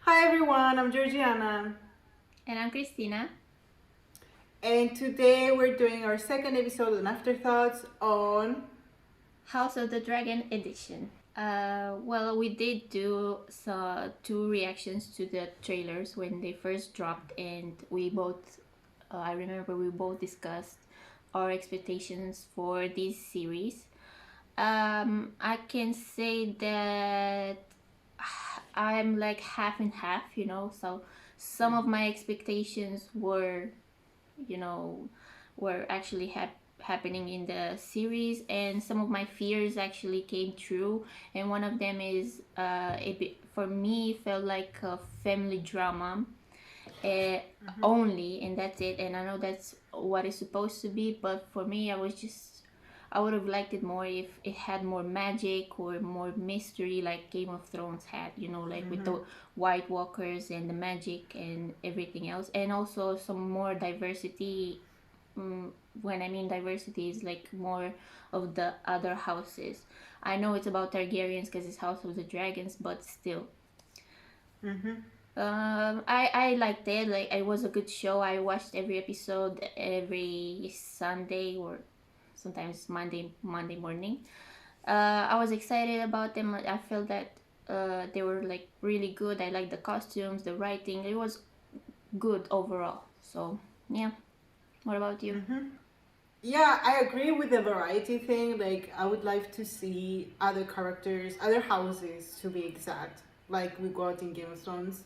Hi everyone, I'm Georgiana, And I'm Cristina. and today we're doing our second episode on Afterthoughts on. House of the Dragon edition. Well, we did do two reactions to the trailers when they first dropped, and I remember we both discussed our expectations for this series. I can say that I'm like half and half, so some of my expectations you know, were actually happening in the series, and some of my fears actually came true. And one of them is a bit, for me, felt like a family drama uh, only, and that's it. And I know that's what it's supposed to be, but for me, I would have liked it more if it had more magic or more mystery, like Game of Thrones had, like with the White Walkers and the magic and everything else, and also some more diversity. When I mean diversity, is like more of the other houses. I know it's about Targaryens because it's House of the Dragons, but still, Mm-hmm. I liked it. Like, it was a good show. I watched every episode every Sunday or sometimes Monday morning. I was excited about them. I felt that they were like really good. I liked the costumes, the writing. It was good overall. So yeah. What about you? Yeah, I agree with the variety thing. Like, I would like to see other characters, other houses to be exact, like we got in Game of Thrones.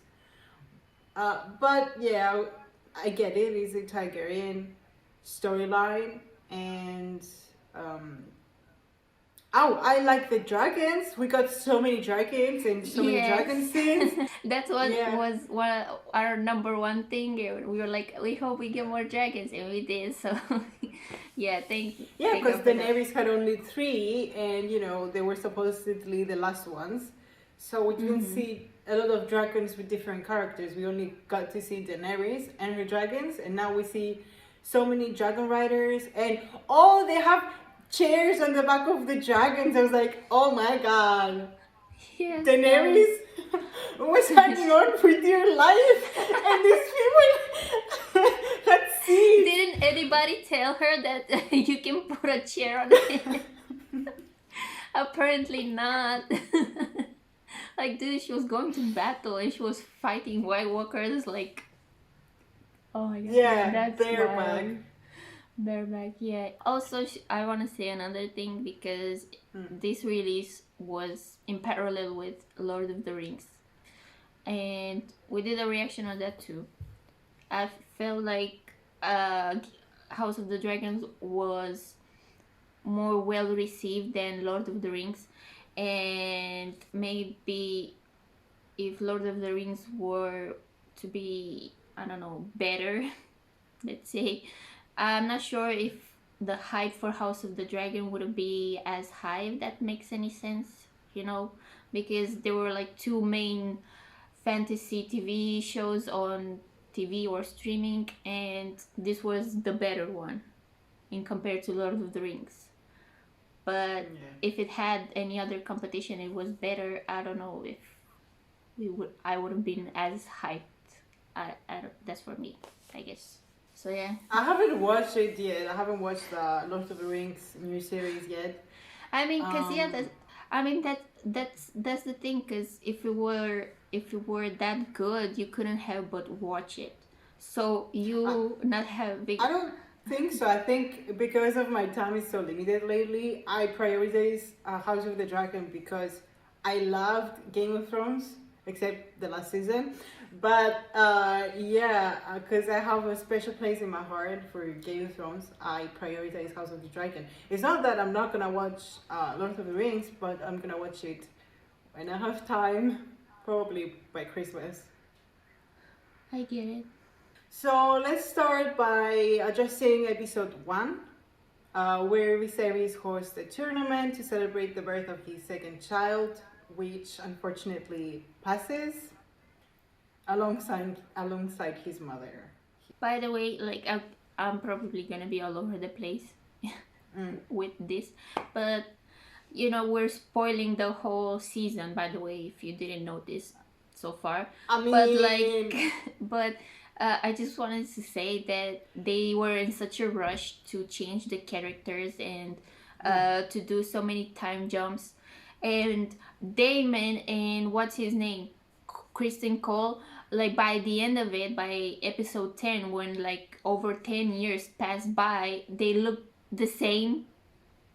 But yeah, I get it. It's a Targaryen storyline, and um, oh, I like the dragons. We got so many dragons and so many Yes. dragon scenes. That's what Yeah. was our number one thing. We were like, we hope we get more dragons, and we did. So, yeah, Yeah, thank because God for that. Daenerys had only three, and they were supposedly the last ones. So we didn't Mm-hmm. see a lot of dragons with different characters. We only got to see Daenerys and her dragons, and now we see so many dragon riders, and oh, they have chairs on the back of the dragons. I was like, oh my god, Yes, that was. Daenerys was hanging on for dear life, and these people had seats. Didn't anybody tell her that you can put a chair on it? Apparently not. Like, dude, she was going to battle and she was fighting White Walkers. Like, oh my god, yeah, Yeah, that's bareback. wild. Bareback, yeah. Also, I want to say another thing because this release was in parallel with Lord of the Rings, and we did a reaction on that too. I felt like House of the Dragons was more well received than Lord of the Rings, and maybe if Lord of the Rings were to be, I don't know, better, let's say, I'm not sure if the hype for House of the Dragon would be as high, if that makes any sense, because there were like two main fantasy TV shows on TV or streaming, and this was the better one in compared to Lord of the Rings. But Yeah. if it had any other competition, it was better. I don't know if I would have been as hyped. That's for me, I guess. So yeah. I haven't watched it yet. I haven't watched the Lord of the Rings new series yet. I mean, cause yeah, Um, I mean that's the thing. Cause if it were that good, you couldn't have but watch it. So I, you not having. I don't think so. I think because of my time is so limited lately, I prioritize House of the Dragon because I loved Game of Thrones, except the last season. But yeah, because I have a special place in my heart for Game of Thrones, I prioritize House of the Dragon. It's not that I'm not gonna watch Lord of the Rings, but I'm gonna watch it when I have time, probably by Christmas. I get it. So let's start by addressing episode 1, where Viserys hosts a tournament to celebrate the birth of his second child, which unfortunately passes alongside his mother. By the way, like I'm probably gonna be all over the place Mm. with this, but we're spoiling the whole season. By the way, if you didn't notice, so far. I But like, mean, but I just wanted to say that they were in such a rush to change the characters and to do so many time jumps, and Damon and what's his name, Kristen Cole, like by the end of it, by episode 10, when like over 10 years passed by, they look the same,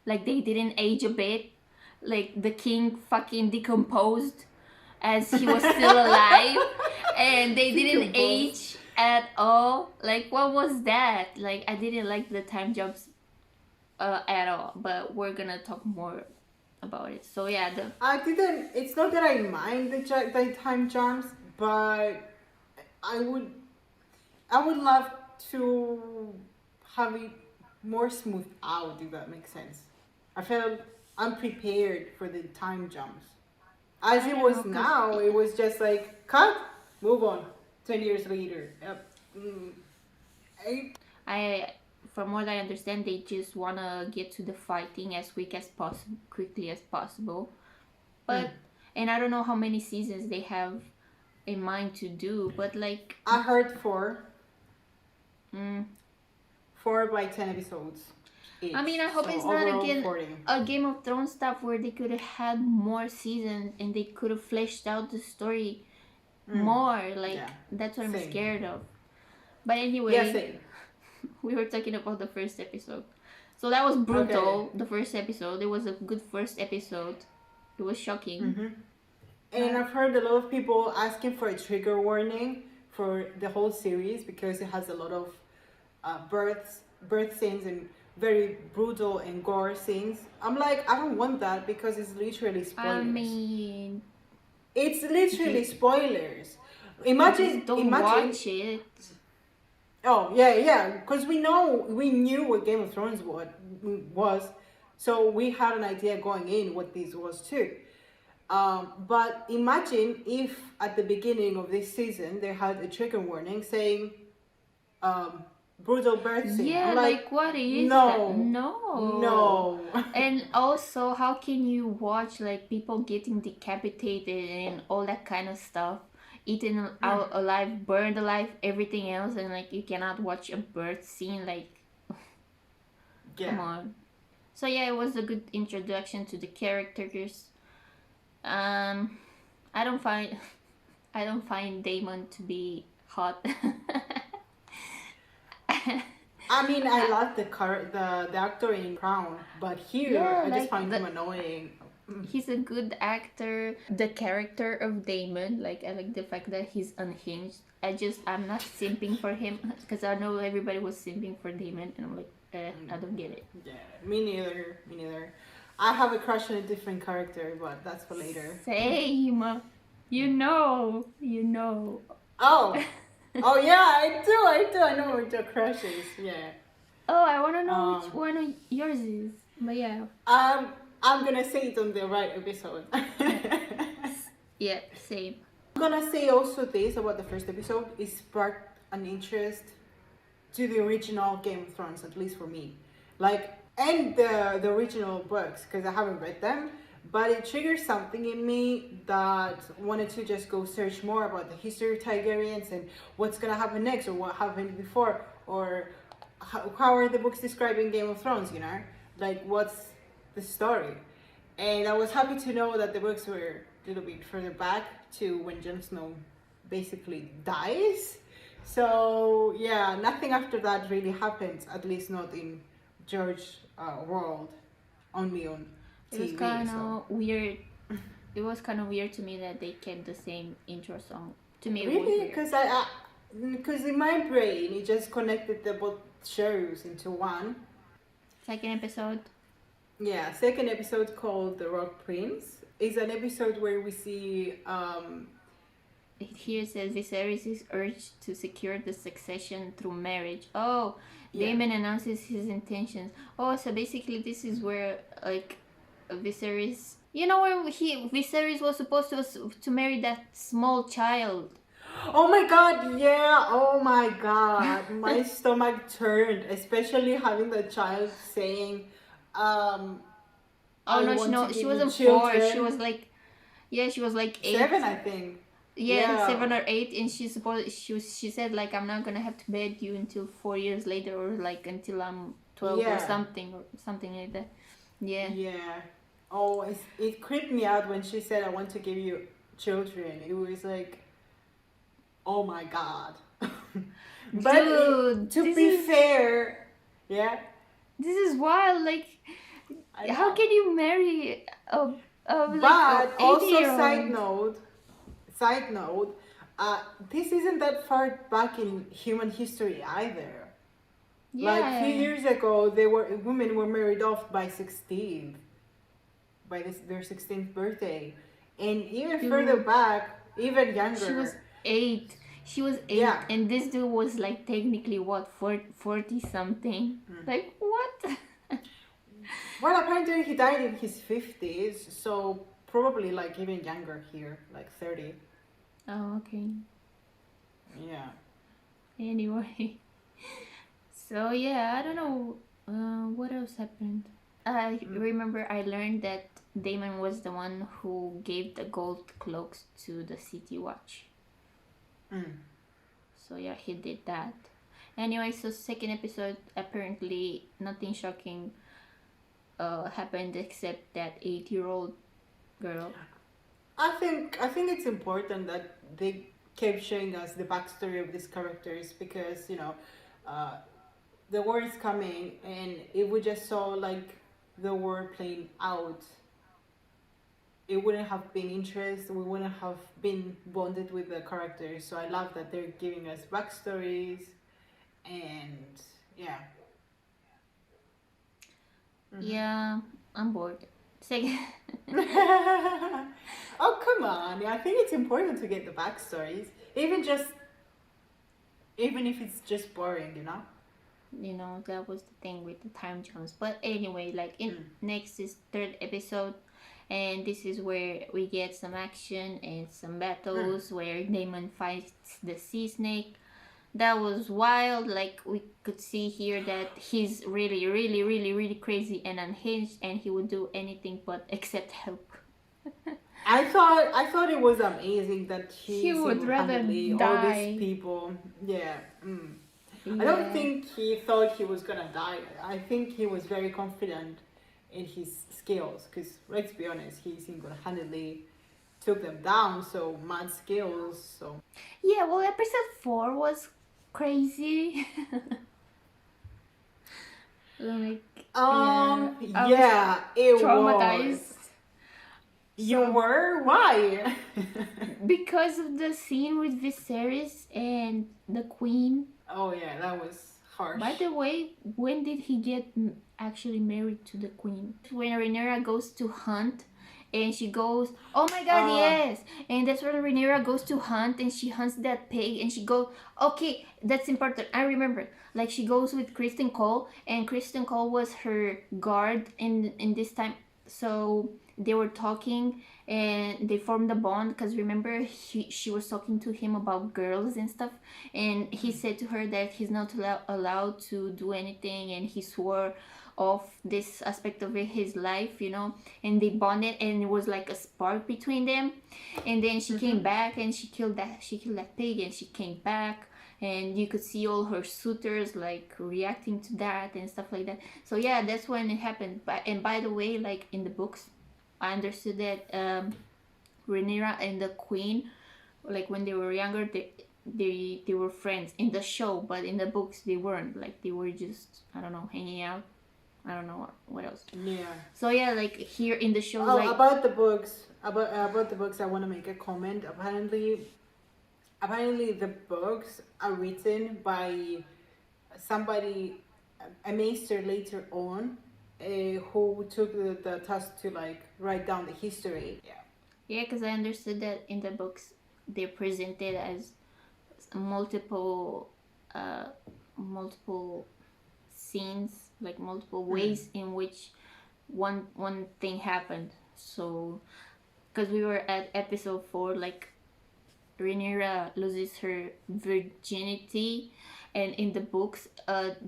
like they didn't age a bit, like the king fucking decomposed as he was still alive, and they didn't decomposed. age at all. Like, what was that? Like, I didn't like the time jumps at all, but we're gonna talk more about it. So yeah, the I didn't. It's not that I mind the time jumps, but I would I would love to have it more smoothed out, if that makes sense. I felt unprepared for the time jumps. As I it don't know, was cause now, it was just like cut, move on. 10 years later. Yep. I, I, from what I understand, they just wanna get to the fighting as quickly as possible. But and I don't know how many seasons they have in mind to do, but like, I heard four, mm, 4 by 10 episodes I each. mean, I hope So it's not overall again 40. a Game of Thrones stuff where they could have had more seasons and they could have fleshed out the story more. Like, Yeah. that's what I'm Same. scared of. But Yeah, anyway, same. we were talking about the first episode. So that was brutal, Okay. the first episode. It was a good first episode. It was shocking. And I've heard a lot of people asking for a trigger warning for the whole series because it has a lot of birth scenes and very brutal and gore scenes. I'm like, I don't want that because it's literally spoilers. I mean, It's literally spoilers. just don't watch it. Oh yeah, because we knew what Game of Thrones was, so we had an idea going in what this was too. But imagine if at the beginning of this season they had a trigger warning saying brutal birth scene. Yeah, I'm like what is no, that? No. no. And also, how can you watch like people getting decapitated and all that kind of stuff, eaten out alive, burned alive, everything else, and like you cannot watch a birth scene? Like, Yeah. come on. So yeah, it was a good introduction to the characters. I don't find I don't find Damon to be hot. I mean, I love the actor in Crown, but here Yeah, I just like find him annoying. he's a good actor. The character of Damon, like I like the fact that he's unhinged. I'm not simping for him because I know everybody was simping for Damon, and I'm like, I don't get it. Yeah, me neither. Me neither. I have a crush on a different character, but that's for later. Same, you know. Oh, oh yeah, I do. I know what your crush is. Yeah. Oh, I want to know which one of yours is. But yeah. I'm gonna say it on the right episode. Yeah, same. I'm gonna say also this about the first episode. It sparked an interest to the original Game of Thrones, at least for me. Like, and the original books, because I haven't read them, but it triggered something in me that wanted to just go search more about the history of Targaryens and what's gonna happen next, or what happened before, or how are the books describing Game of Thrones, you know? Like, what's the story? And I was happy to know that the books were a little bit further back to when Jon Snow basically dies. So yeah, nothing after that really happens, at least not in George world, only on TV. It was kind of weird. It was kind of weird to me that they kept the same intro song. To me, it was Really? weird. Because in my brain it just connected the both shows into one. Second episode. Yeah, second episode called The Rock Prince is an episode where we see Here it says Viserys is urged to secure the succession through marriage. Oh, Yeah. Daemon announces his intentions. Oh, so basically this is where like Viserys, you know, where Viserys was supposed to marry that small child. Oh my god, yeah, oh my god. My stomach turned, especially having the child saying, Oh I no, want to she give wasn't you 4. children. She was like, yeah, she was like 8. 7, I think. yeah, Yeah, 7 or 8, and she said like I'm not gonna have to bed you until 4 years later, or like until I'm 12 yeah, or something like that. Yeah. yeah. Oh, it creeped me out when she said, "I want to give you children." It was like, oh my god. But Dude, to be fair, yeah, this is wild. Like, I how know. can you marry a But 80 also, year old? side note, this isn't that far back in human history either. Like few Yeah. years ago, women were married off by 16, their 16th birthday, and even further Dude, back, even she was younger. 8. She was Yeah. 8, and this dude was like technically what, 40 something. Mm. Like, what? Well, apparently he died in his 50s, so probably like even younger here, like 30. Oh, okay. Yeah. Anyway. So, yeah, I don't know what else happened. I Mm. remember I learned that Damon was the one who gave the gold cloaks to the City Watch. Mm. So yeah, he did that. Anyway, so second episode, apparently nothing shocking happened except that 8-year-old girl. I think it's important that they kept showing us the backstory of these characters because uh, the war is coming, and if we just saw like the war playing out, it wouldn't have been interest. We wouldn't have been bonded with the characters. So I love that they're giving us backstories, and yeah. Mm-hmm. Yeah, I'm bored. Second, Oh come on! I think it's important to get the backstories, even if it's just boring, you know. that was the thing with the time jumps. But anyway, like in Mm. next is third episode, and this is where we get some action and some Mm. battles where Damon fights the sea snake. That was wild. Like, we could see here that he's really, really, really, really crazy and unhinged, and he would do anything but accept help. I thought it was amazing that He he would rather single-handedly all these die. people. Yeah. Mm. I don't Yeah. think he thought he was gonna die. I think he was very confident in his skills. Because let's be honest, he single-handedly took them down. So mad skills. So Yeah, well, episode 4 was crazy. Like, yeah, I was yeah, it was. traumatized. You So, were? Why? because of the scene with Viserys and the queen. Oh yeah, that was harsh. By the way, when did he get actually married to the queen? When Rhaenyra goes to hunt, and she goes, "Oh my God, yes!" And that's when Rhaenyra goes to hunt, and she hunts that pig, and she goes, "Okay, that's important. I remember." Like, she goes with Kristen Cole, and Kristen Cole was her guard in this time. So they were talking, and they formed a bond because remember she was talking to him about girls and stuff, and he said to her that he's not allowed to do anything, and he swore off this aspect of his life, and they bonded, and it was like a spark between them. And then she came back, and she killed that pig, and she came back, and you could see all her suitors like reacting to that and stuff like that. So yeah, that's when it happened. And by the way, like in the books, I understood that Rhaenyra and the queen, like when they were younger, they were friends in the show, but in the books they weren't. Like, they were just, I don't know, hanging out. I don't know what else. Yeah. So yeah, like here in the show, about the books. About the books, I want to make a comment. Apparently, the books are written by somebody, a maester later on, who took the task to like write down the history. Yeah. yeah, because I understood that in the books they're presented as multiple, multiple scenes, like multiple ways in which one thing happened. So, because we were at episode 4, like Rhaenyra loses her virginity, and in the books,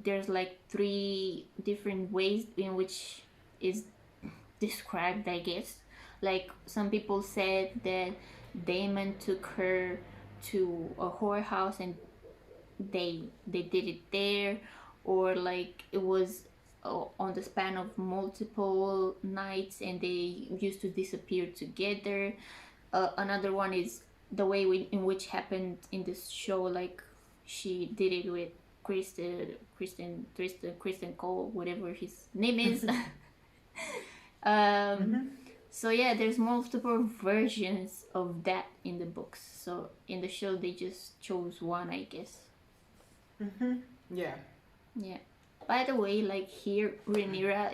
there's like 3 different ways in which is described, I guess. Like, some people said that Damon took her to a whorehouse and they did it there, or like it was on the span of multiple nights and they used to disappear together. Another one is the way in which happened in this show, like she did it with Kristen Cole, whatever his name is. um, so yeah, there's multiple versions of that in the books. So in the show, they just chose one, I guess. Yeah. Yeah. By the way, like here, Rhaenyra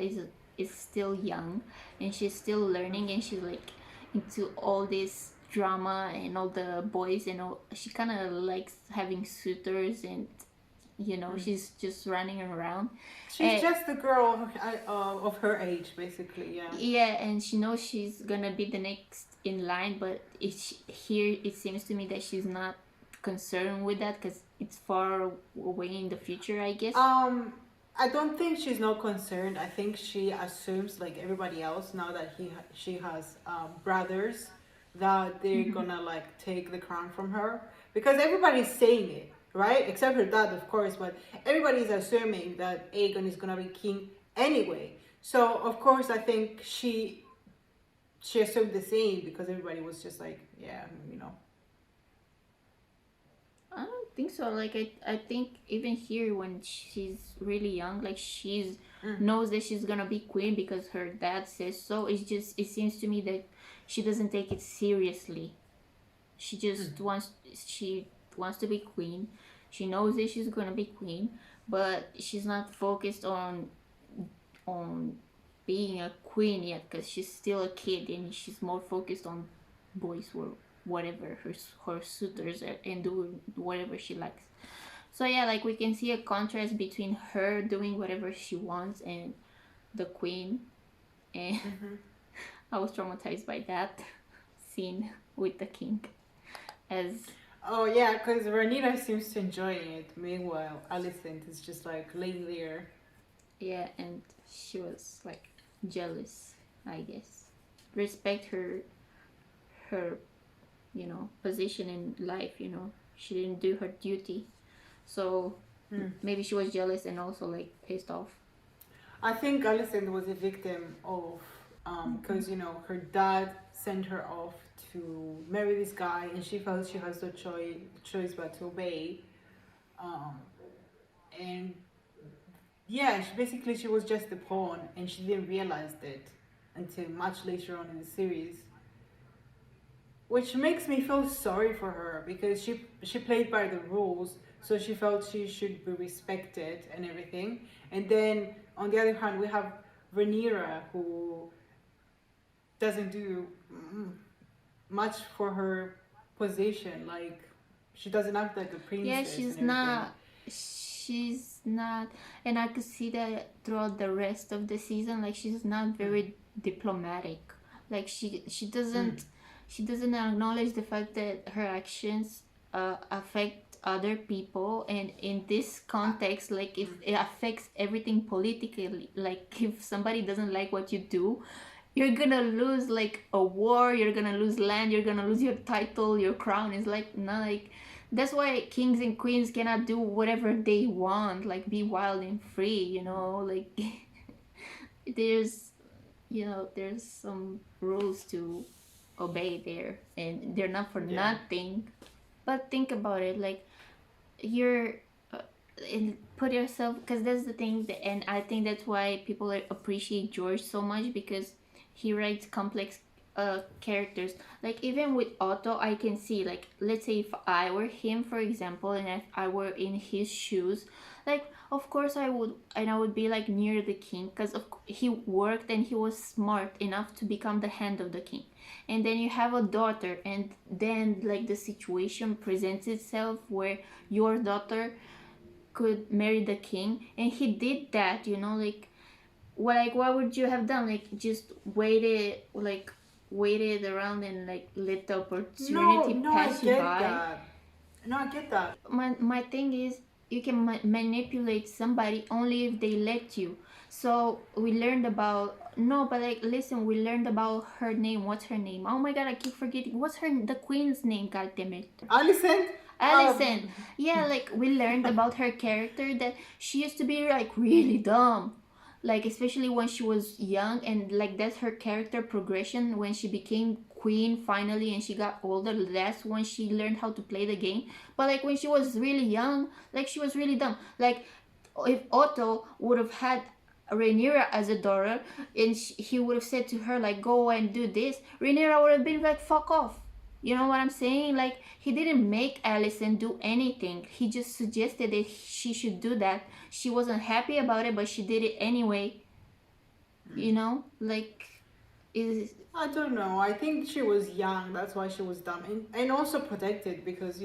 is still young, and she's still learning, and she's like into all this drama and all the boys and all. She kind of likes having suitors, and she's just running around. She's just a girl of her age, basically. Yeah. Yeah, and she knows she's gonna be the next in line, but here it seems to me that she's not concerned with that because it's far away in the future, I guess. I don't think she's not concerned. I think she assumes, like everybody else, now that she has brothers, that they're gonna like take the crown from her, because everybody's saying it, right? Except her dad, of course, but everybody's assuming that Aegon is gonna be king anyway. So of course, I think she assumed the same, because everybody was just like, yeah, I don't think so. Like I think even here when she's really young, like she's knows that she's gonna be queen because her dad says so. It seems to me that she doesn't take it seriously. She just wants to be queen. She knows that she's gonna be queen, but she's not focused on being a queen yet because she's still a kid and she's more focused on boys or whatever her suitors are, and doing whatever she likes. So yeah, like we can see a contrast between her doing whatever she wants and the queen. And I was traumatized by that scene with the king. As oh yeah, because Rhaenyra seems to enjoy it. Meanwhile, Alicent is just like laying there. yeah, and she was like jealous, I guess. Respect her position in life. She didn't do her duty, so maybe she was jealous and also like pissed off. I think Alicent was a victim of, because her dad sent her off to marry this guy, and she felt she has no choice but to obey. And yeah, she was just a pawn, and she didn't realize it until much later on in the series, which makes me feel sorry for her, because she played by the rules, so she felt she should be respected and everything. And then on the other hand, we have Rhaenyra, who doesn't do much for her position. Like, she doesn't act like a princess. Yeah, she's not, and I could see that throughout the rest of the season. Like she's not very diplomatic. Like she doesn't acknowledge the fact that her actions affect other people, and in this context, like if it affects everything politically, like if somebody doesn't like what you do, you're gonna lose like a war, you're gonna lose land, you're gonna lose your title, your crown. Is like not like that's why kings and queens cannot do whatever they want, like be wild and free, like there's there's some rules to obey there, and they're not for nothing. But think about it, like you're and put yourself, because that's the thing and I think that's why people appreciate George so much, because he writes complex characters. Like even with Otto, I can see, like, let's say if I were him, for example, and if I were in his shoes, like of course I would be like near the king, because he worked and he was smart enough to become the hand of the king. And then you have a daughter, and then like the situation presents itself where your daughter could marry the king, and he did that, like what would you have done? Like just waited around and like let the opportunity pass you by? I get that. My thing is, you can manipulate somebody only if they let you. So we learned about No, but like, listen, we learned about her name. What's her name? Oh my god, I keep forgetting. What's the queen's name? God damn it. Alicent. Alicent. Yeah, like we learned about her character that she used to be like really dumb. Like especially when she was young, and like that's her character progression when she became queen finally and she got older. That's when she learned how to play the game. But like when she was really young, like she was really dumb. Like if Otto would have had Rhaenyra as a daughter and he would have said to her like go and do this, Rhaenyra would have been like fuck off. You know what I'm saying? Like he didn't make Alicent do anything. He just suggested that she should do that. She wasn't happy about it, but she did it anyway. You know, like is I don't know. I think she was young. That's why she was dumb, and also protected because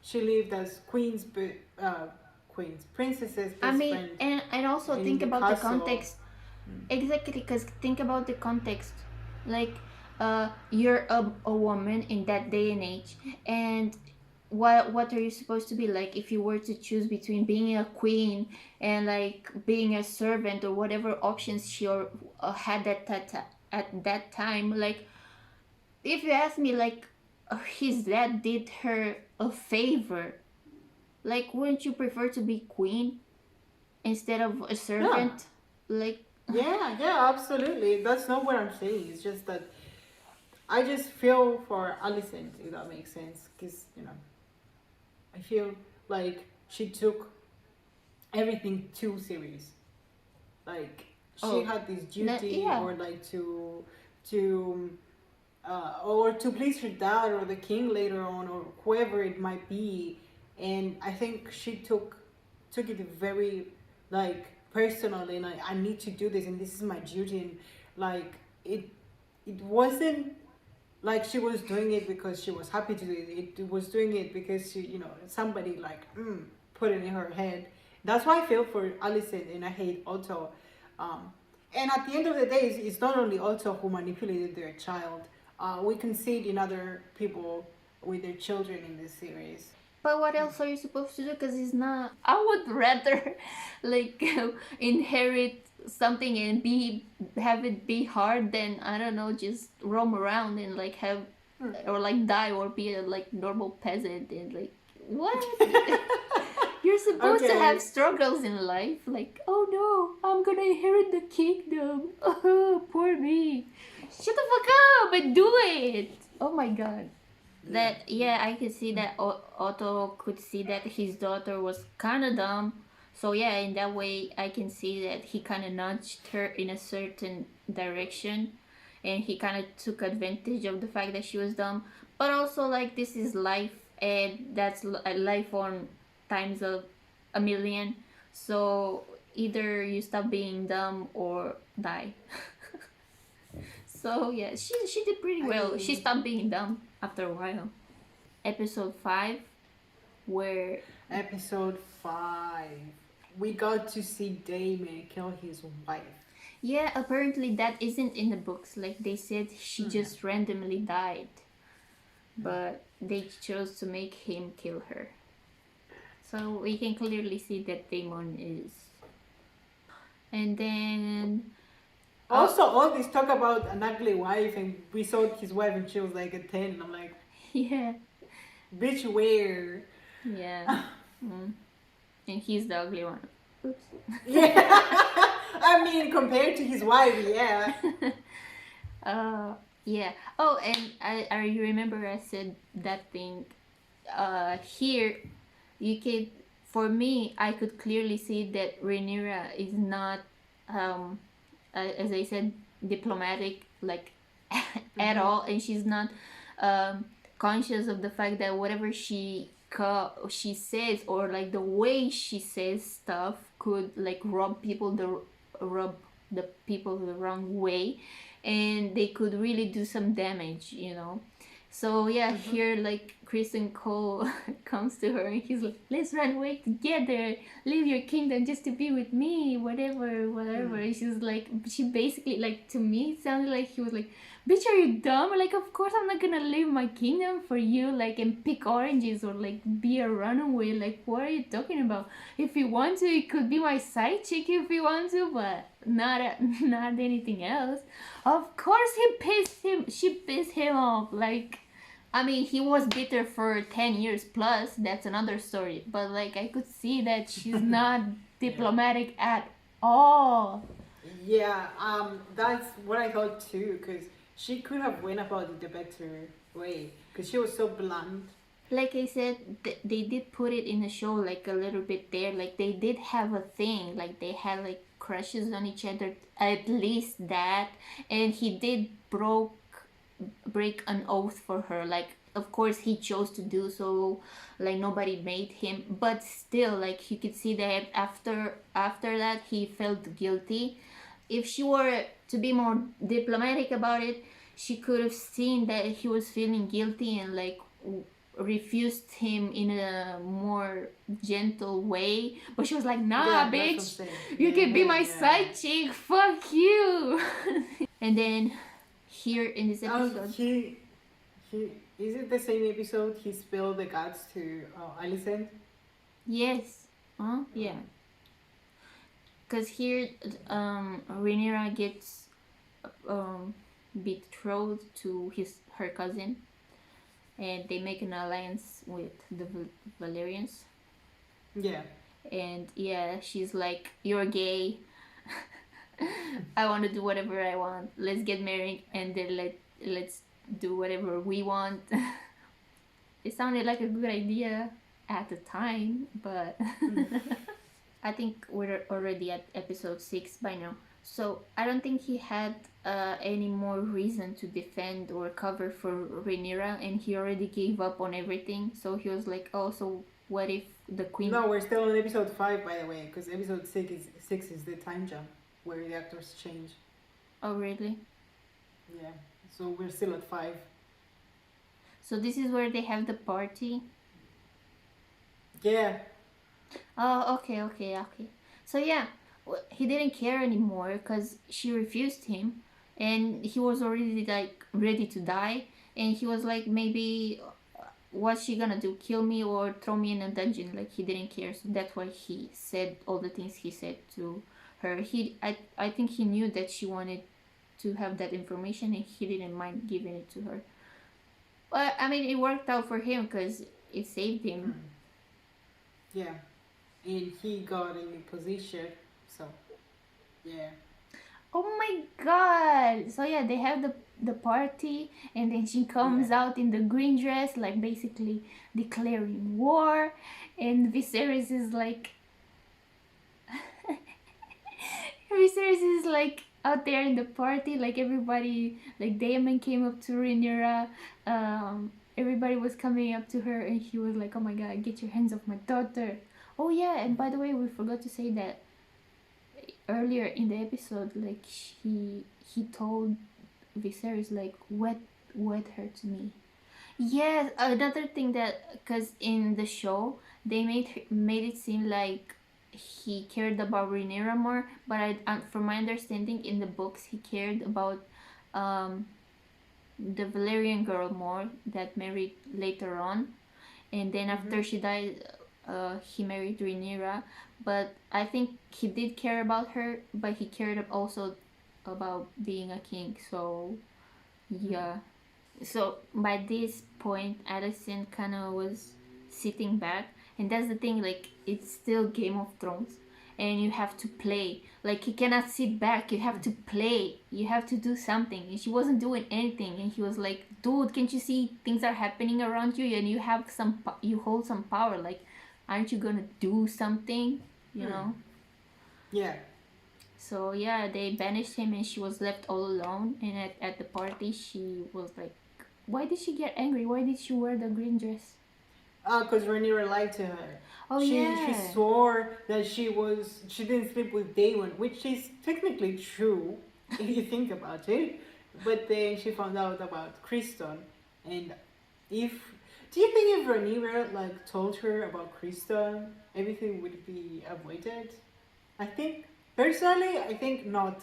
she lived as queen's princess's I best mean, friend and also in think the about the castle. context. Exactly, because think about the context. Like, you're a woman in that day and age, and what are you supposed to be like if you were to choose between being a queen and like being a servant or whatever options she had at that time? Like, if you ask me, like, his dad did her a favor. Like, wouldn't you prefer to be queen instead of a Yeah, servant? Like, yeah, absolutely. That's not what I'm saying. It's just that I just feel for Alicent, if that makes sense, because I feel like she took everything too serious. Like she oh, had this duty, yeah. or like to or to please her dad or the king later on, or whoever it might be. And I think she took it very like personally, and I need to do this, and this is my duty, and like it wasn't like she was doing it because she was happy to do it. It was doing it because somebody like put it in her head. That's why I feel for Alicent and I hate Otto. Um, and at the end of the day, it's not only Otto who manipulated their child. We can see it in other people with their children in this series. But what else are you supposed to do? Because it's not. I would rather, like, inherit something and have it be hard than I don't know, just roam around and like have or like die or be a like normal peasant and like what? You're supposed to have Okay. struggles in life. Like, oh no, I'm gonna inherit the kingdom. Oh, poor me. Shut the fuck up and do it. Oh my god. That yeah, I could see that Otto could see that his daughter was kind of dumb. So yeah, in that way, I can see that he kind of nudged her in a certain direction, and he kind of took advantage of the fact that she was dumb. But also, like this is life, and that's life on times of a million. So either you stop being dumb or die. So yeah, she did pretty I well. She mean, stopped being dumb after a while. Episode 5, where episode 5, we got to see Damon kill his wife. yeah, apparently that isn't in the books. Like they said, she just randomly died, but they chose to make him kill her. So we can clearly see that Damon is. And then Also, all this talk about an ugly wife, and we saw his wife, and she was like a 10, and I'm like, yeah, bitch, where? yeah, and he's the ugly one. Oops. Yeah. I mean, compared to his wife, yeah. Yeah. Oh, and I remember I said that thing. Here, you could, for me, I could clearly see that Rhaenyra is not, as I said, diplomatic like at all, and she's not conscious of the fact that whatever she says or like the way she says stuff could like rub the people the wrong way, and they could really do some damage, you know. So yeah, here like Kristen Cole comes to her and he's like, "Let's run away together, leave your kingdom just to be with me, whatever." And she's like, she basically like to me it sounded like he was like, "Bitch, are you dumb? Like, of course I'm not gonna leave my kingdom for you, like, and pick oranges or like be a runaway. Like, what are you talking about? If you want to, it could be my side chick if you want to, but not anything else. Of course, she pissed him off. Like, I mean, he was bitter for 10 years plus. That's another story. But like, I could see that she's not Yeah. diplomatic at all. Yeah, that's what I thought too, because she could have went about it the better way, because she was so blunt. Like I said, they did put it in the show like a little bit there. Like they did have a thing. Like they had like crushes on each other. At least that, and he did break an oath for her. Like of course he chose to do so. Like nobody made him, but still, like you could see that after that he felt guilty. If she were to be more diplomatic about it, she could have seen that he was feeling guilty and like refused him in a more gentle way. But she was like, nah, Yeah, that's what I'm bitch, saying. you can be Yeah, my yeah. side chick, fuck you. And then here in this episode, He is it the same episode he spilled the guts to Alicent? yes, yeah, because here Rhaenyra gets um betrothed to her cousin, and they make an alliance with the Valerians. Yeah. And yeah, she's like, you're gay. I want to do whatever I want. Let's get married, and then let's do whatever we want. It sounded like a good idea at the time, but I think we're already at episode 6 by now. So I don't think he had any more reason to defend or cover for Rhaenyra, and he already gave up on everything. So he was like, oh, so what if the queen? No, we're still on episode 5, by the way, because episode 6 is the time jump where the actors change. Oh, really? Yeah. So we're still at 5. So this is where they have the party. Yeah. Oh, okay. So yeah, he didn't care anymore because she refused him, and he was already like ready to die, and he was like, maybe what's she gonna do? Kill me or throw me in a dungeon? Like he didn't care, so that's why he said all the things he said to her. I think he knew that she wanted to have that information, and he didn't mind giving it to her. But I mean, it worked out for him because it saved him. Yeah. And he got a new position. So, yeah. Oh my god! So yeah, they have the party, and then she comes out in the green dress, like basically declaring war, and Viserys is like, Viserys is like out there in the party, like everybody, like Daemon came up to Rhaenyra, everybody was coming up to her, and he was like, oh my god, get your hands off my daughter. Oh yeah, and by the way, we forgot to say that earlier in the episode, like he told Viserys like wed her to me. Yes, another thing that because in the show they made it seem like he cared about Rhaenyra more, but from my understanding in the books he cared about um the Valerian girl more that married later on, and then after she died, he married Rhaenyra. But I think he did care about her, but he cared also about being a king. So yeah. So by this point, Alicent kind of was sitting back, and that's the thing. Like it's still Game of Thrones, and you have to play. Like you cannot sit back. You have to play. You have to do something. And she wasn't doing anything, and he was like, "Dude, can't you see things are happening around you, and you have you hold some power. Like, aren't you gonna do something? You know?" Yeah. So yeah, they banished him, and she was left all alone. And at the party, she was like, why did she get angry? Why did she wear the green dress? Because Rhaenyra lied to her. Oh she yeah. swore that she didn't sleep with Daemon, which is technically true if you think about it. But then she found out about Kristen, and if do you think if Rhaenyra like told her about Kristen, everything would be avoided? I think personally, I think not.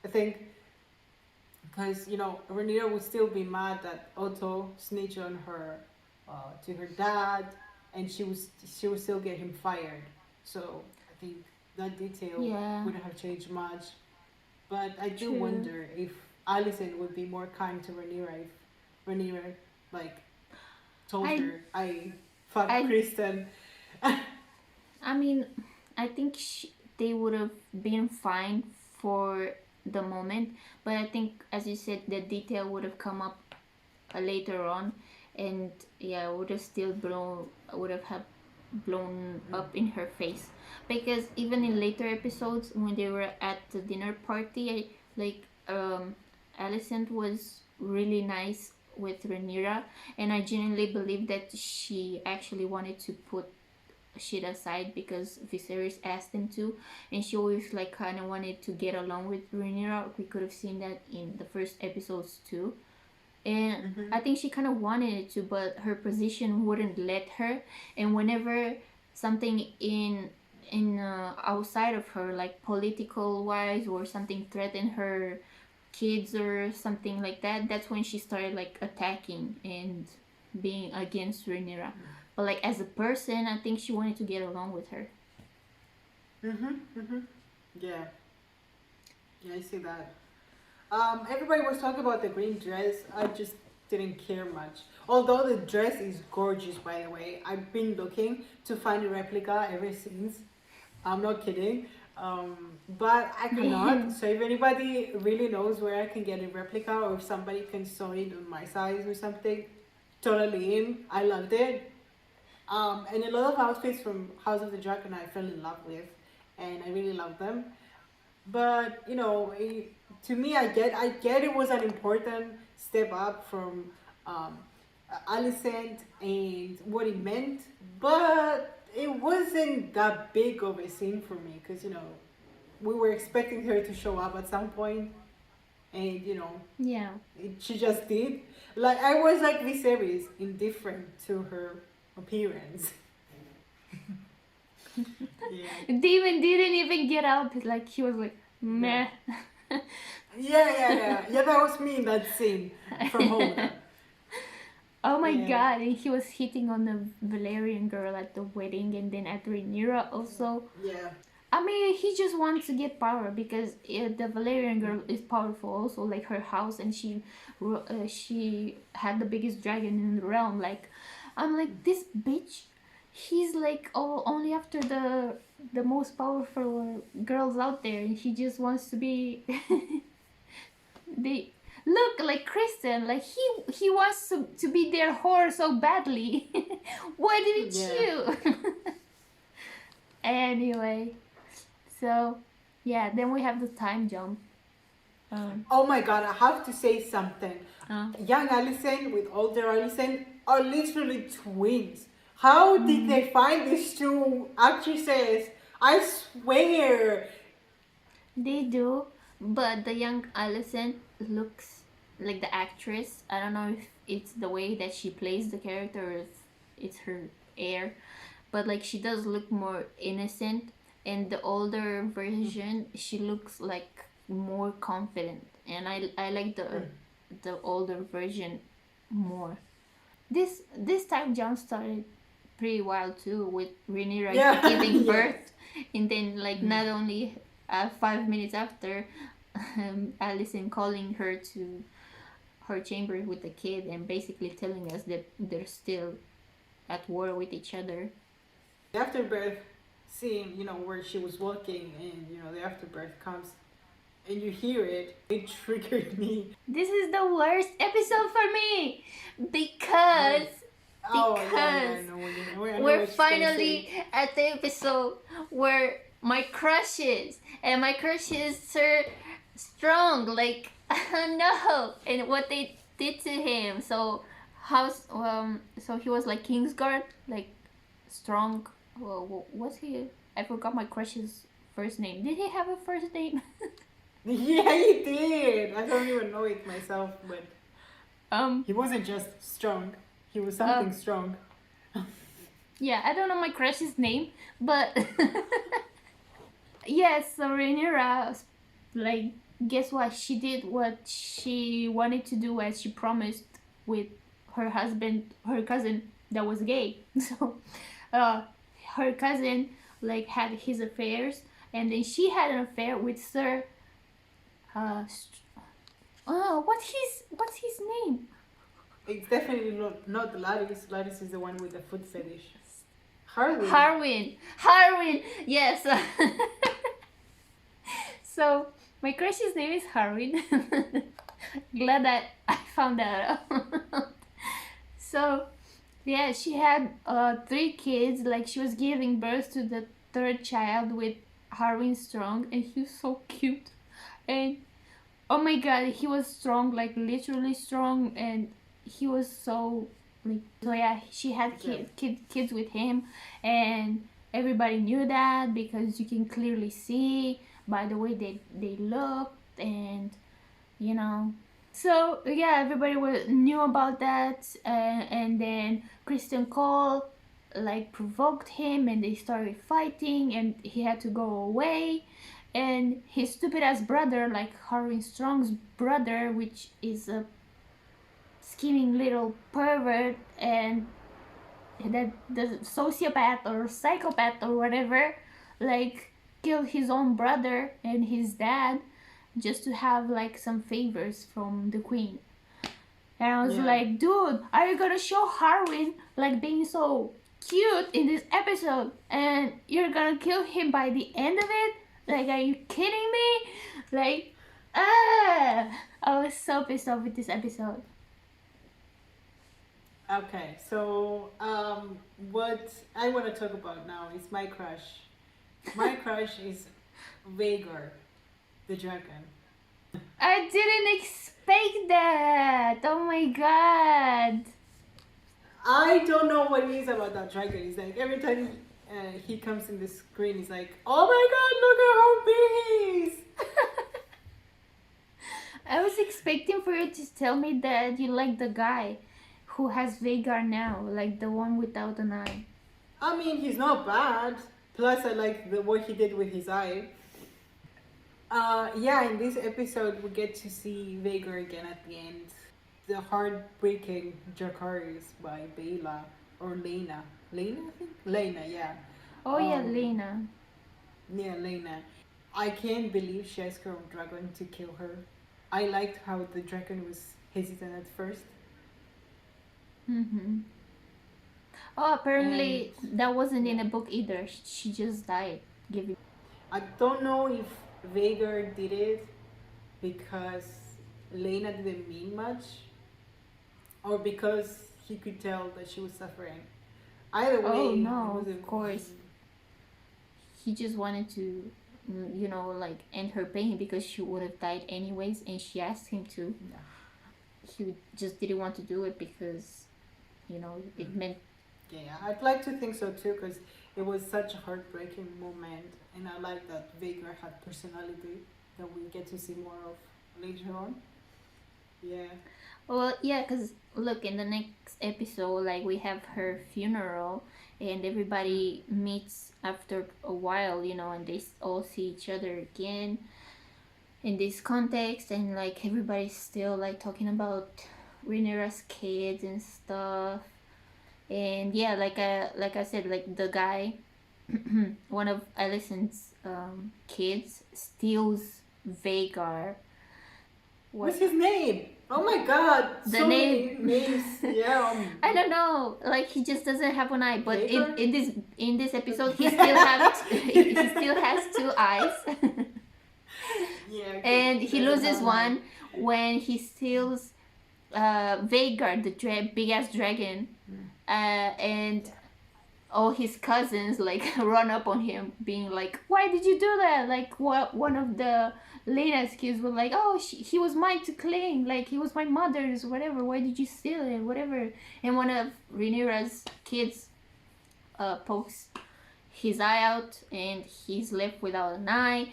I think because Rhaenyra would still be mad that Otto snitched on her to her dad, and she would still get him fired. So I think that detail Yeah. wouldn't have changed much. But I do True. wonder if Alison would be more kind to Rhaenyra if Rhaenyra like told I her I fucked I Kristen. I mean, I think they would have been fine for the moment, but I think, as you said, the detail would have come up later on, and yeah, would have still blown up in her face. Because even in later episodes, when they were at the dinner party, Alicent was really nice with Rhaenyra, and I genuinely believe that she actually wanted to put shit aside because Viserys asked them to, and she always like kind of wanted to get along with Rhaenyra. We could have seen that in the first episodes too, and Mm-hmm. I think she kind of wanted it to, but her position wouldn't let her. And whenever something in outside of her, like political wise, or something threatened her kids or something like that, that's when she started like attacking and being against Rhaenyra. But like as a person, I think she wanted to get along with her. Mm-hmm. Mm-hmm. Yeah. Yeah, I see that. Everybody was talking about the green dress. I just didn't care much. Although the dress is gorgeous, by the way. I've been looking to find a replica ever since. I'm not kidding. But I cannot. So if anybody really knows where I can get a replica, or if somebody can sew it on my size or something, totally in. I loved it. And a lot of outfits from House of the Dragon I fell in love with, and I really love them. But to me, I get it was an important step up from um, Alicent and what it meant, but it wasn't that big of a scene for me because we were expecting her to show up at some point, and Yeah. she just did. Like I was like Viserys, indifferent to her appearance. Yeah. Demon didn't even get up. Like he was like Yeah. meh. Yeah. That was me in that scene from Homeland. Oh my Yeah. god, and he was hitting on the Valerian girl at the wedding and then at Rhaenyra also. Yeah. I mean, he just wants to get power because the Valerian girl is powerful also, like her house, and she had the biggest dragon in the realm. Like, I'm like, this bitch, he's like only after the most powerful girls out there, and he just wants to be they look like Kristen, like he wants to be their whore so badly. Why didn't Yeah. you? Anyway, so yeah, then we have the time jump. Oh my god, I have to say something. Uh, Young Allison with older Allison are literally twins. How did they find these two actresses? I swear. they do, but the young Allison looks like the actress. I don't know if it's the way that she plays the character or if it's her air, but like she does look more innocent, and the older version she looks like more confident, and I like the older version more. This time jump started pretty wild too, with Rhaenyra Yeah, giving yeah. birth, and then like not only 5 minutes after, Alicent calling her to her chamber with the kid and basically telling us that they're still at war with each other. The afterbirth scene, where she was walking and, the afterbirth comes and you hear it, it triggered me. This is the worst episode for me because Oh, yeah, because I know I know we're what she's gonna finally say. at the episode where my crush is, and my crush is Sir Strong. Like no, and what they did to him. So he was like Kingsguard, like Strong. Well, was he? I forgot my crush's first name. Did he have a first name? Yeah, he did. I don't even know it myself, but um. he wasn't just strong. He was Uh. something strong. Yeah, I don't know my crush's name, but yes, so Rhaenyra, like, guess what? She did what she wanted to do as she promised with her husband, her cousin that was gay. So, uh, her cousin like had his affairs, and then she had an affair with Sir What's his name? It's definitely not Laris. Laris is the one with the foot fetish. Harwin. Harwin. Yes. So my crush's name is Harwin. Glad that I found that out. So yeah, she had 3 kids. Like she was giving birth to the 3rd child with Harwin Strong, and he was so cute. And oh my god, he was strong, like literally strong, and he was so like, so yeah, she had kids with him, and everybody knew that because you can clearly see by the way they looked, and you know. So yeah, everybody knew about that, and then Christian Cole like provoked him, and they started fighting, and he had to go away. And his stupid ass brother, like Harwin Strong's brother, which is a scheming little pervert, and that the sociopath or psychopath or whatever, like killed his own brother and his dad just to have like some favors from the queen. And I was like, dude, are you gonna show Harwin like being so cute in this episode, and you're gonna kill him by the end of it? Like, are you kidding me? Like, I was so pissed off with this episode. Okay, so what I want to talk about now is my crush. My crush is Vhagar, the dragon. I didn't expect that. Oh my god. I don't know what it is about that dragon. It's like every time he comes in the screen, it's like, oh my god, look at how big he is. I was expecting for you to tell me that you like the guy who has Vhagar now, like the one without an eye. I mean, he's not bad. Plus, I like what he did with his eye. Yeah, in this episode, we get to see Vhagar again at the end. The heartbreaking Dracarys by Bela or Lena. Lena, I think? Lena, yeah. Oh yeah, Lena. Yeah, Lena. I can't believe she asked her own dragon to kill her. I liked how the dragon was hesitant at first. Mm-hmm. Oh, apparently that wasn't in a book either. She just died. Giving. I don't know if Vhagar did it because Lena didn't mean much, or because he could tell that she was suffering. Either way, oh no, of course. He just wanted to, you know, like end her pain because she would have died anyways, and she asked him to. Yeah. He just didn't want to do it because, you know, it meant. Yeah, I'd like to think so too, because it was such a heartbreaking moment, and I like that Vhagar had personality that we get to see more of later on. Yeah. Well, yeah, because look, in the next episode, like we have her funeral, and everybody meets after a while, you know, and they all see each other again in this context, and like everybody's still like talking about Rhaenyra's kids and stuff. And yeah, like I said, like the guy, one of Alicent's kids steals Vhagar. What's his name? Oh my god! The so name many names. Yeah. I don't know. Like he just doesn't have one eye, but Vhagar? in this episode he still has 2 eyes. Yeah. And he loses one when he steals Vhagar, the big ass dragon, and all his cousins like run up on him, being like, "Why did you do that?" Like one of the Lena's kids were like, "Oh, he was mine to claim. Like he was my mother's, whatever. Why did you steal it? Whatever." And one of Rhaenyra's kids pokes his eye out, and he's left without an eye.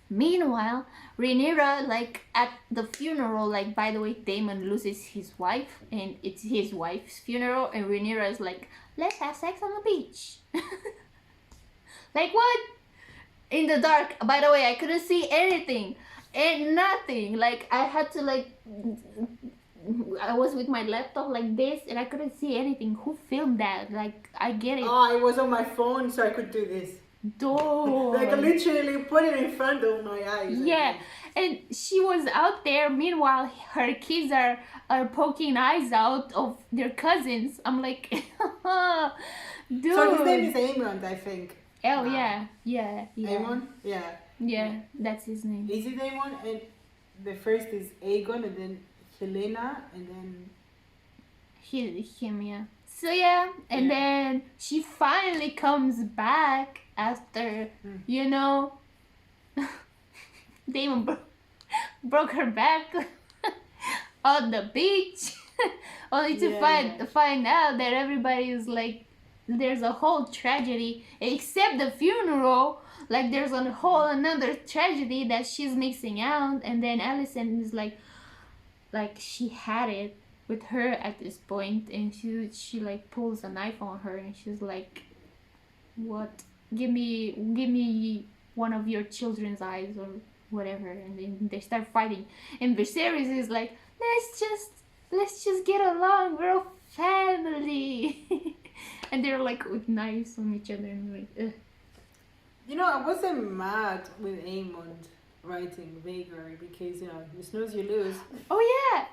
Meanwhile, Rhaenyra, like at the funeral, like by the way, Daemon loses his wife, and it's his wife's funeral, and Rhaenyra is like, "Let's have sex on the beach." Like what? In the dark. By the way, I couldn't see anything and nothing. Like I had to I was with my laptop like this, and I couldn't see anything. Who filmed that? Like I get it. Oh, it was on my phone, so I could do this. Like Dude. literally put it in front of my eyes. Yeah, and she was out there. Meanwhile, her kids are poking eyes out of their cousins. I'm like, dude. So his name is Amon, I think. Oh Now. yeah. Amon? Yeah. Yeah, that's his name. Is it Amon? And the first is Aegon, and then Helena, and then Him, yeah. So yeah, and Yeah. then she finally comes back after, you know, Damon broke her back on the beach, only to Yeah. find out that everybody is like, there's a whole tragedy except the funeral. Like there's a whole another tragedy that she's mixing out, and then Allison is like she had it with her at this point, and she like pulls a knife on her, and she's like, "What? Give me one of your children's eyes or whatever." And then they start fighting, and Viserys is like, let's just get along. We're a family." And they're like with knives on each other, and like, ugh. You know, I wasn't mad with Amon writing Vhagar because, you know, you snooze, you lose. Oh yeah.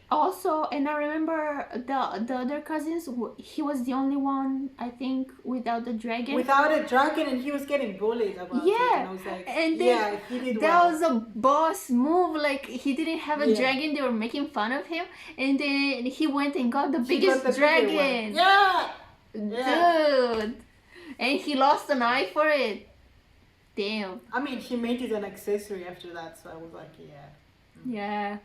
Also, and I remember the other cousins. He was the only one, I think, without the dragon. Without a dragon, and he was getting bullied about it. And I was like, and then yeah, he did that well. was a boss move. Like he didn't have a Yeah. dragon. They were making fun of him, and then he went and got the He biggest got the bigger one. dragon. Yeah! Dude, and he lost an eye for it. Damn. I mean, he made it an accessory after that, so I was like, yeah.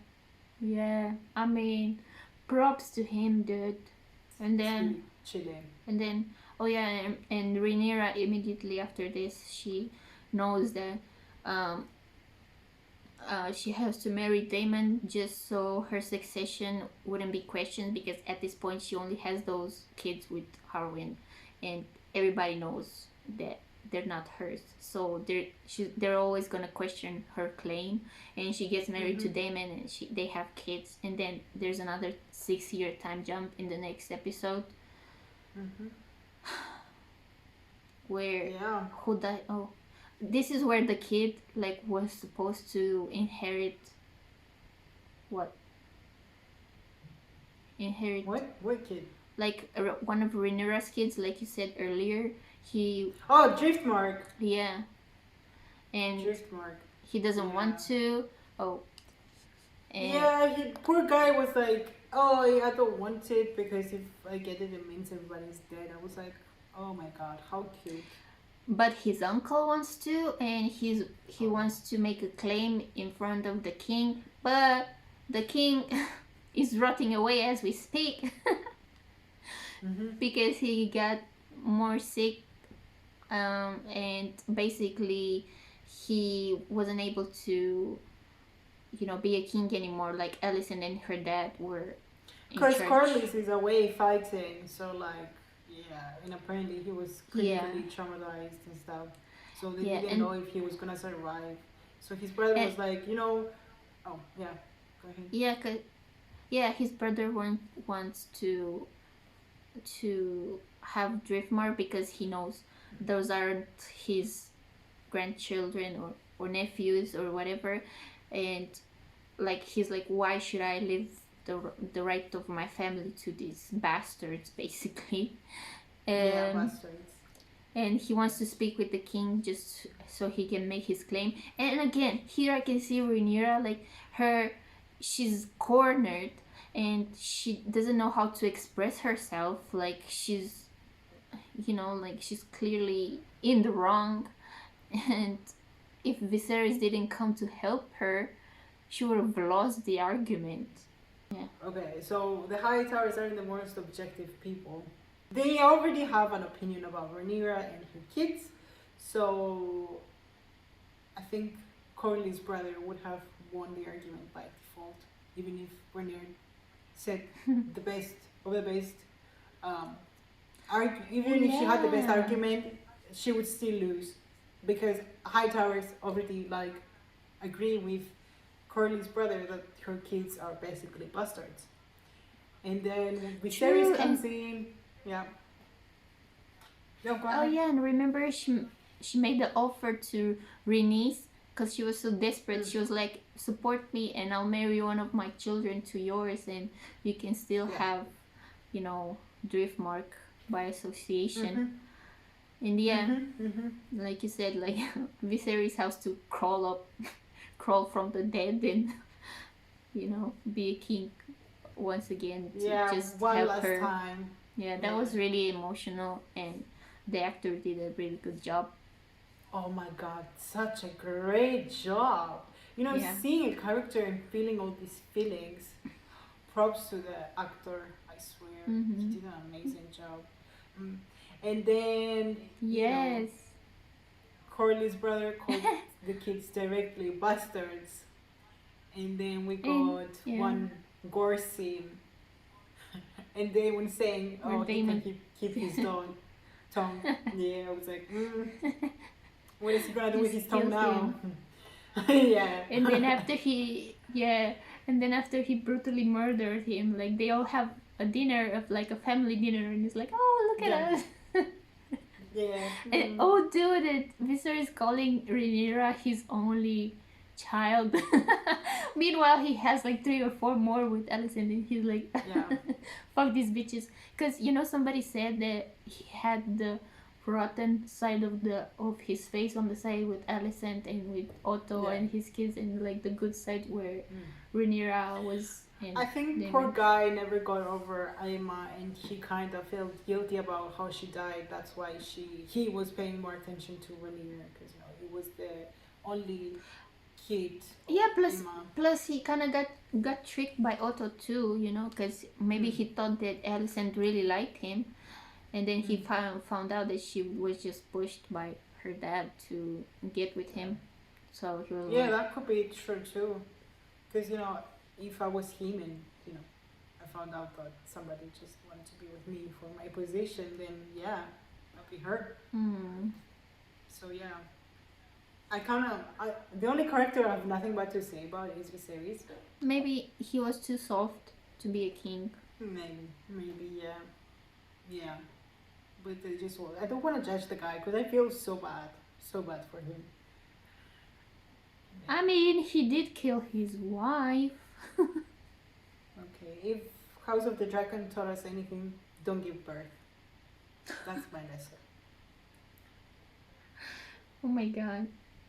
Yeah. I mean, props to him, dude. And then, Chilling. oh yeah, and Rhaenyra immediately after this, she knows that she has to marry Daemon just so her succession wouldn't be questioned, because at this point she only has those kids with Harwin, and everybody knows that they're not hers. So they're always gonna question her claim, and she gets married to Daemon, and they have kids, and then there's another 6-year time jump in the next episode. Where who died? Oh, this is where the kid like was supposed to inherit what? Inherit What kid? like one of Rhaenyra's kids, like you said earlier. Oh, Driftmark. Yeah, and Driftmark. he doesn't want to. Oh, and yeah, poor guy was like, oh, I don't want it because if I get it, it means everybody's dead. I was like, oh my god, how cute. But his uncle wants to, and he wants to make a claim in front of the king, but the king is rotting away as we speak. Because he got more sick, and basically he wasn't able to, be a king anymore. Like Alicent and her dad were in Because charge. Corlys is away fighting, so like, yeah, and apparently he was critically traumatized and stuff. So they didn't know if he was gonna survive. So his brother was like, oh yeah, go ahead. His brother wants to have Driftmark because he knows those aren't his grandchildren or nephews or whatever, and like he's like, why should I leave the right of my family to these bastards, basically. Bastards. And he wants to speak with the king just so he can make his claim. And again, here I can see Rhaenyra, like she's cornered and she doesn't know how to express herself. Like she's she's clearly in the wrong, and if Viserys didn't come to help her, she would have lost the argument. Yeah. Okay, so the High Towers are the most objective people. They already have an opinion about Rhaenyra and her kids, so I think Corlys' brother would have won the argument by default, even if Rhaenyra said the best of the best. Even if she had the best argument, she would still lose, because High Towers already agree with Corlys' brother that her kids are basically bastards. And then Viserys comes in. Yeah. No, go ahead. Oh yeah, and remember she made the offer to Rhaenys because she was so desperate. Mm. She was like, support me and I'll marry one of my children to yours, and you can still Yeah. have, you know, Driftmark by association. Mhm. And yeah, Mhm. Mhm. like you said, like Viserys has to crawl from the dead and, you know, be a king once again to Yeah. just One help last her. time. Yeah, that Yeah. was really emotional, and the actor did a really good job. Oh my God, such a great job. You know, Yeah. seeing a character and feeling all these feelings. Props to the actor, I swear. He Mm-hmm. did an amazing job. Mm. And then, Yes. Corley's brother called the kids directly bastards. And then we And got yeah, one gore scene. And they were saying, where oh, he can Damon. keep his tongue. Yeah, I was like, what is he gonna do with his Just tongue kills now? him. Yeah. And then after he, yeah, and then after he brutally murdered him, like they all have a dinner of like a family dinner, and it's like, oh, look Yeah. at us. Yeah. And oh, dude, Visser is calling Rhaenyra his only child. Meanwhile, he has like 3 or 4 more with Alicent, and he's like, Yeah. fuck these bitches. Because you know, somebody said that he had the rotten side of his face on the side with Alicent and with Otto Yeah. and his kids, and like the good side where Mm. Rhaenyra was and I think poor Daemon. guy never got over Aima, and he kind of felt guilty about how she died. That's why he was paying more attention to Rhaenyra, because he was the only kid of Yeah, Aima. plus he kind of got tricked by Otto too, you know, because maybe Mm. he thought that Alicent really liked him, and then he found out that she was just pushed by her dad to get with him. So he was Yeah, like, that could be true too. Because if I was him and I found out that somebody just wanted to be with me for my position, then yeah, I'd be her. So yeah. The only character I have nothing but to say about is Viserys. maybe he was too soft to be a king. Maybe, yeah. Yeah. But they just, I don't want to judge the guy because I feel so bad for him. I mean, he did kill his wife. Okay, if House of the Dragon taught us anything, don't give birth. That's my lesson. Oh my god.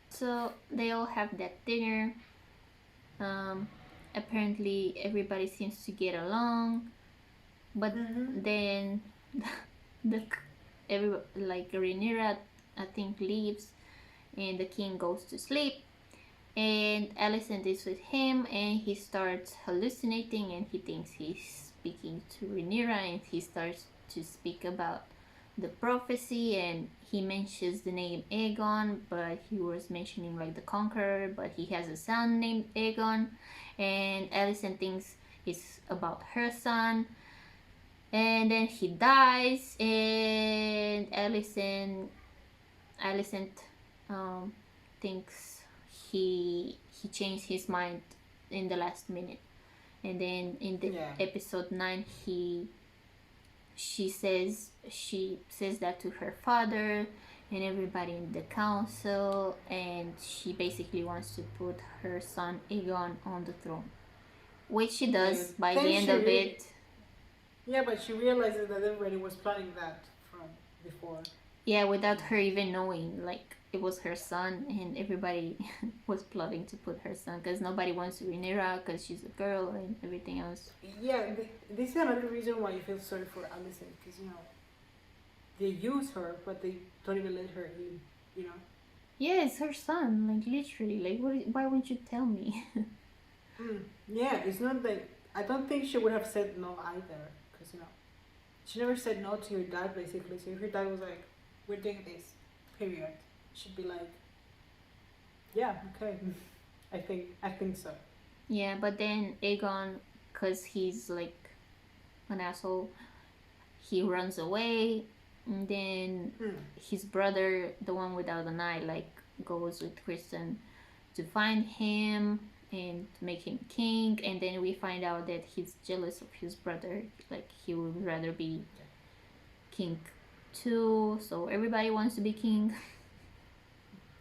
So they all have that dinner. Apparently everybody seems to get along, but then the every like Rhaenyra I think leaves, and the king goes to sleep, and Alicent is with him, and he starts hallucinating, and he thinks he's speaking to Rhaenyra, and he starts to speak about the prophecy, and he mentions the name Aegon, but he was mentioning like the Conqueror, but he has a son named Aegon, and Alicent thinks it's about her son, and then he dies, and Alicent thinks he changed his mind in the last minute, and then in the episode 9 she says that to her father and everybody in the council, and she basically wants to put her son Aegon on the throne, which she does by the end of it. Yeah, but she realizes that everybody was planning that from before. Yeah, without her even knowing, like it was her son, and everybody was plotting to put her son because nobody wants Rhaenyra because she's a girl and everything else. Yeah, this is another reason why you feel sorry for Alicent, because they use her, but they don't even let her in. Yeah, it's her son, like literally. Like, why won't you tell me? Yeah, it's not like I don't think she would have said no either, because she never said no to your dad basically. So if your dad was like, "We're doing this," period, she'd be like, "Yeah, okay." I think so. Yeah, but then Aegon, cause he's like an asshole, he runs away, and then his brother, the one without an eye, like goes with Kristen to find him and make him king, and then we find out that he's jealous of his brother, like he would rather be king too, so everybody wants to be king.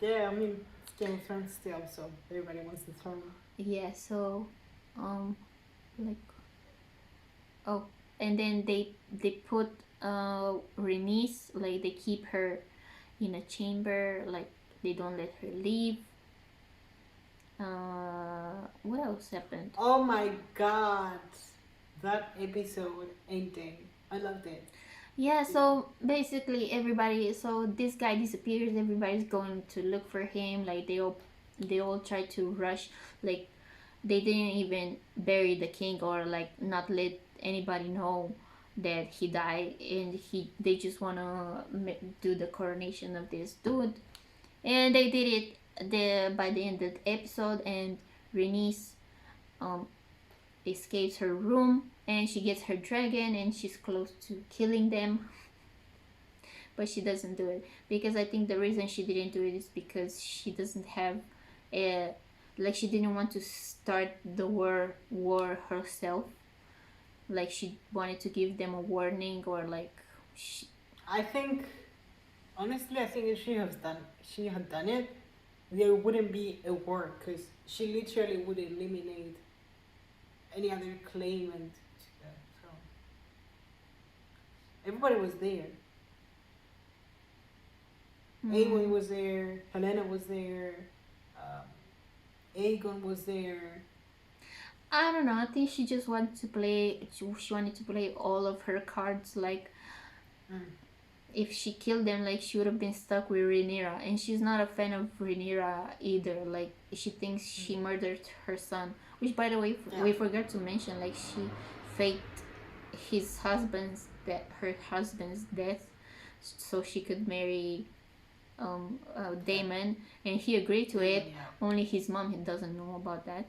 Yeah, I mean, it's Game of Thrones still, so everybody wants the throne. Yeah, so um like oh, and then they put Renice, like they keep her in a chamber, like they don't let her leave. What else happened? Oh my god, that episode ending. I loved it. Yeah, Yeah. so basically everybody, so this guy disappears, everybody's going to look for him, like they all try to rush, like they didn't even bury the king or like not let anybody know that he died, and they just want to do the coronation of this dude, and they did it by the end of the episode, and Renice um escapes her room and she gets her dragon and she's close to killing them, but she doesn't do it because I think the reason she didn't do it is because she doesn't have a, like she didn't want to start the war herself, like she wanted to give them a warning, or like I think, honestly, I think if she had done it, there wouldn't be a war because she literally would eliminate any other claimant to the throne. Everybody was there. Aemon was there. Helena was there. Um, Aegon was there. I don't know, I think she just wanted to play, she wanted to play all of her cards, like Mm. if she killed them, like she would have been stuck with Rhaenyra, and she's not a fan of Rhaenyra either. Like she thinks she murdered her son, which by the way we forgot to mention. Like she faked her husband's death, so she could marry Damon, and he agreed to it. Yeah. Only his mom doesn't know about that.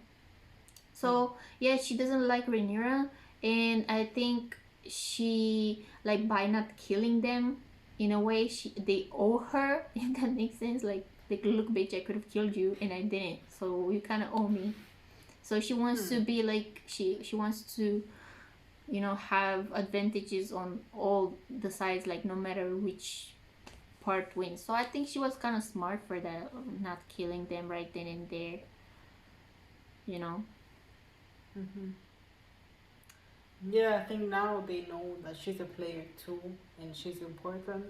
So yeah, she doesn't like Rhaenyra, and I think she, like, by not killing them, in a way they owe her, if that makes sense. Like look bitch, I could have killed you and I didn't, so you kind of owe me. So she wants to be like, she wants to, have advantages on all the sides, like no matter which part wins. So I think she was kind of smart for that, not killing them right then and there, you know. Yeah, I think now they know that she's a player too, and she's important.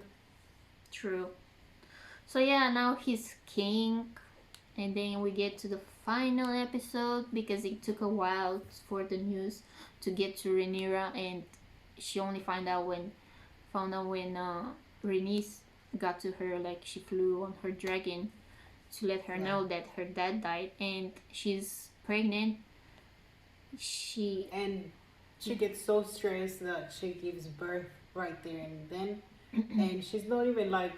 True. So yeah, now he's king, and then we get to the final episode because it took a while for the news to get to Rhaenyra, and she only found out when Rhaenys got to her, like she flew on her dragon to let her know that her dad died, and she's pregnant. She gets so stressed that she gives birth right there and then, and she's not even like,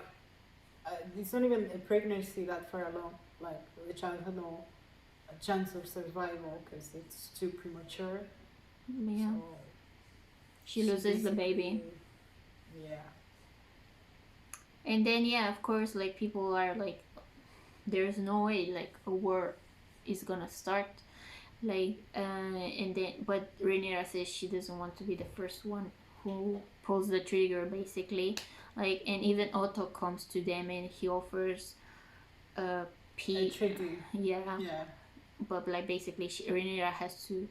it's not even a pregnancy that far along. Like the child had no chance of survival because it's too premature. Yeah. So she loses the baby. Yeah. And then yeah, of course, like people are like, there's no way like a war is gonna start, like and then but Rhaenyra says she doesn't want to be the first one who pulls the trigger, basically. Like, and even Otto comes to them and he offers peace. Yeah. But like basically Rhaenyra has to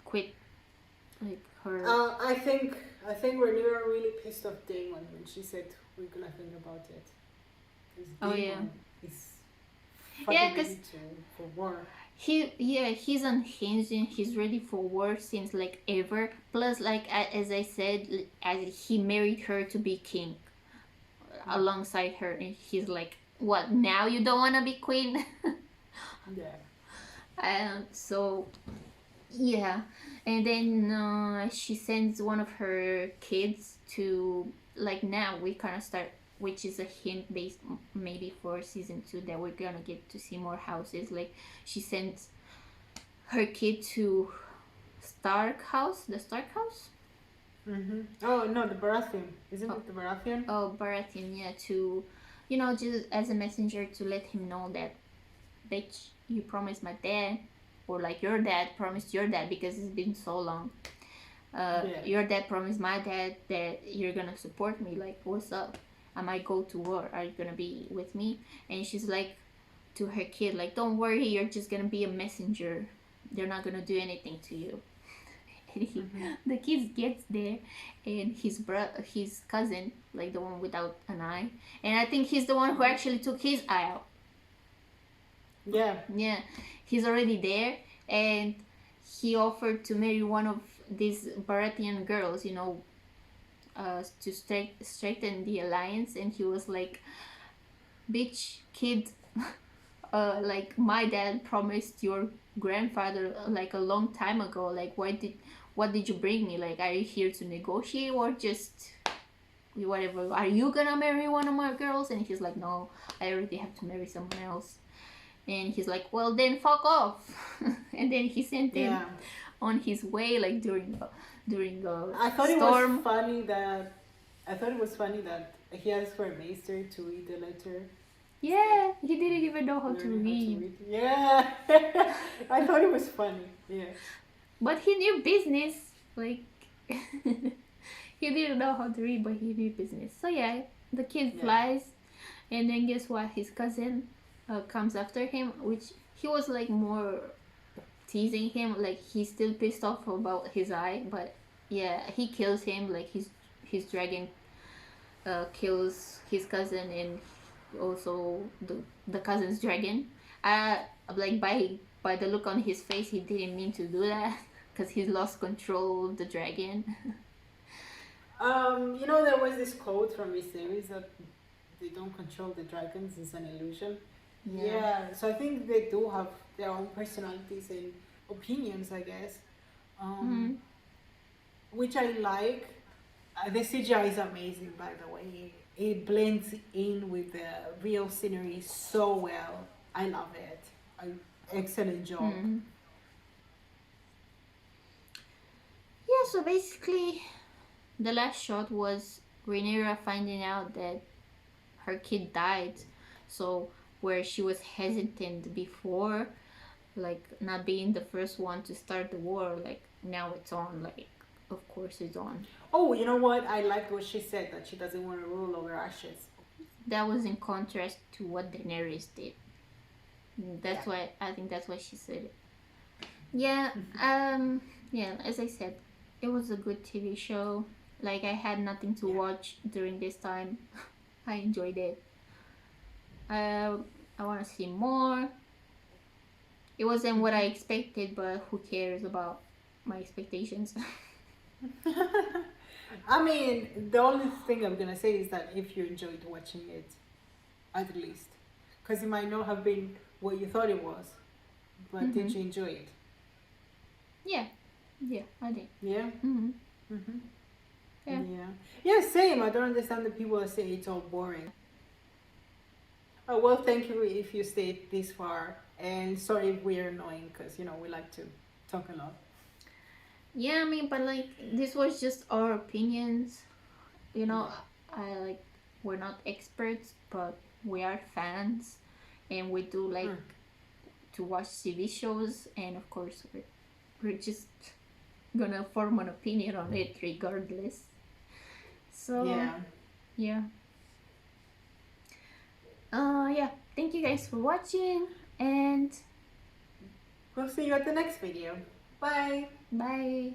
quit, like her. I think Rhaenyra really pissed off Daemon when she said we're gonna think about it. Oh yeah. Is yeah, because for war. He's unhinged and he's ready for war since like ever. Plus, like as I said, as he married her to be king alongside her, and he's like, what, now you don't want to be queen? Yeah. So yeah, and then she sends one of her kids to, like, now we kind of start, which is a hint based maybe for season 2 that we're gonna get to see more houses. Like she sends her kid to the Stark house. Oh no, the Baratheon. Isn't it the Baratheon? Oh, Baratheon, yeah, to just as a messenger to let him know that, bitch, you promised my dad, or like your dad promised your dad, because it's been so long. Your dad promised my dad that you're gonna support me, like what's up? I might go to war. Are you gonna be with me? And she's like to her kid, like, don't worry, you're just gonna be a messenger. They're not gonna do anything to you. And the kid gets there, and his cousin, like the one without an eye, and I think he's the one who actually took his eye out. Yeah. Yeah, he's already there, and he offered to marry one of these Baratheon girls, to strengthen the alliance, and he was like, bitch, kid, like my dad promised your grandfather like a long time ago. Like, what did you bring me? Like, are you here to negotiate or just whatever? Are you gonna marry one of my girls? And he's like, no, I already have to marry someone else. And he's like, well, then fuck off. And then he sent him on his way, like during I thought storm. I thought it was funny that he asked for a maester to read the letter. Yeah, he didn't even know how to read. Yeah. I thought it was funny. Yeah. But he knew business. Like, he didn't know how to read, but he knew business. So yeah, the kid flies, and then guess what? His cousin comes after him, which he was like more teasing him. Like, he's still pissed off about his eye, but yeah, he kills him. Like, his dragon kills his cousin, and also the cousin's dragon. Like, by the look on his face, he didn't mean to do that because he lost control of the dragon. There was this quote from this series that they don't control the dragons, it's an illusion. Yeah, so I think they do have their own personalities and opinions, I guess. Which I like. The CGI is amazing, by the way. It blends in with the real scenery so well. I love it. Excellent job. Yeah, so basically, the last shot was Rhaenyra finding out that her kid died. So where she was hesitant before, like not being the first one to start the war, like now it's on. Like, of course it's on. Oh, you know what? I liked what she said, that she doesn't want to rule over ashes. That was in contrast to what Daenerys did. That's why I think that's why she said it. Yeah, yeah, as I said, it was a good TV show. Like, I had nothing to watch during this time. I enjoyed it. I want to see more. It wasn't what I expected, but who cares about my expectations? I mean, the only thing I'm gonna say is that if you enjoyed watching it, at least, because it might not have been what you thought it was, but did you enjoy it? Yeah, I did. Yeah. Yeah. Yeah, same. I don't understand the people that say it's all boring. Oh, well, thank you if you stayed this far, and sorry if we're annoying, because we like to talk a lot. Yeah, I mean, but like, this was just our opinions. We're not experts, but we are fans, and we do like to watch TV shows, and of course, we're just gonna form an opinion on it regardless. So yeah. Thank you guys for watching, and we'll see you at the next video. Bye. Bye.